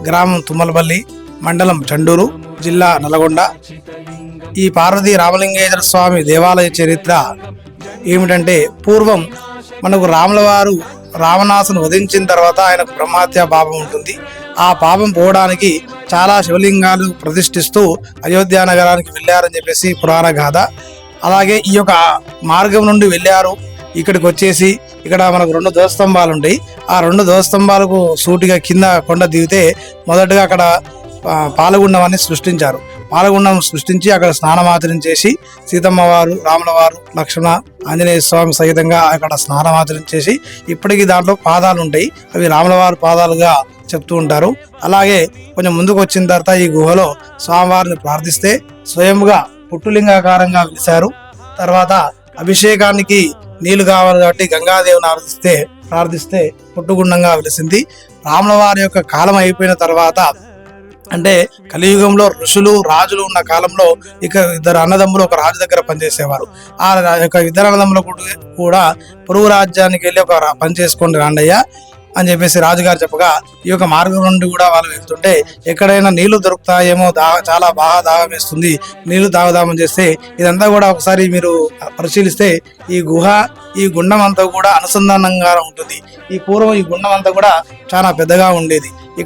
గ్రామం తుమ్మలపల్లి, మండలం చండూరు, జిల్లా నల్గొండ. ఈ పార్వతీ రామలింగేశ్వర స్వామి దేవాలయ చరిత్ర ఏమిటంటే, పూర్వం మనకు రాముల వారు రావణాసును వధించిన తర్వాత ఆయనకు బ్రహ్మహత్య పాపం ఉంటుంది. ఆ పాపం పోవడానికి చాలా శివలింగాలు ప్రతిష్ఠిస్తూ అయోధ్య నగరానికి వెళ్ళారని చెప్పేసి పురాణ గాథ. అలాగే ఈ యొక్క మార్గం నుండి వెళ్ళారు, ఇక్కడికి వచ్చేసి ఇక్కడ మనకు 2 ధ్వజస్తంభాలు ఉంటాయి. ఆ 2 ధ్వజస్తంభాలకు సూటిగా కింద కొండ దిగితే మొదటగా అక్కడ పాలగుండం సృష్టించారు. పాలగుండం సృష్టించి అక్కడ స్నానమాచరణ చేసి సీతమ్మ వారు, రాముల వారు, లక్ష్మణ, ఆంజనేయ స్వామి సహితంగా అక్కడ స్నానమాచరణ చేసి ఇప్పటికీ దాంట్లో పాదాలు ఉంటాయి. అవి రాముల వారి పాదాలుగా చెప్తూ ఉంటారు. అలాగే కొంచెం ముందుకు వచ్చిన తర్వాత ఈ గుహలో స్వామివారిని ప్రార్థిస్తే స్వయంగా పుట్టులింగాకారంగా వెలిశారు. తర్వాత అభిషేకానికి నీళ్లు కావాలి కాబట్టి గంగాదేవిని ప్రార్థిస్తే పుట్టుగుండంగా వెలిసింది. రాముల వారి యొక్క కాలం అయిపోయిన తర్వాత, అంటే కలియుగంలో ఋషులు రాజులు ఉన్న కాలంలో ఇక 2 అన్నదమ్ములు ఒక రాజు దగ్గర పనిచేసేవారు. ఆ యొక్క 2 అన్నదమ్ములు కూడా పొరుగు రాజ్యానికి వెళ్ళి ఒక పని చేసుకోండి రాండయ్య అని చెప్పేసి రాజుగారు చెప్పగా, ఈ యొక్క మార్గం నుండి కూడా వాళ్ళు వెళ్తుంటే ఎక్కడైనా నీళ్లు దొరుకుతాయేమో, చాలా బాగా దాహం వేస్తుంది, నీళ్లు తాగుదామని చేస్తే ఇదంతా కూడా ఒకసారి మీరు పరిశీలిస్తే ఈ గుహ, ఈ గుండం అంతా కూడా అనుసంధానంగా ఉంటుంది. ఈ పూర్వం ఈ గుండం అంతా కూడా చాలా పెద్దగా ఉండేది.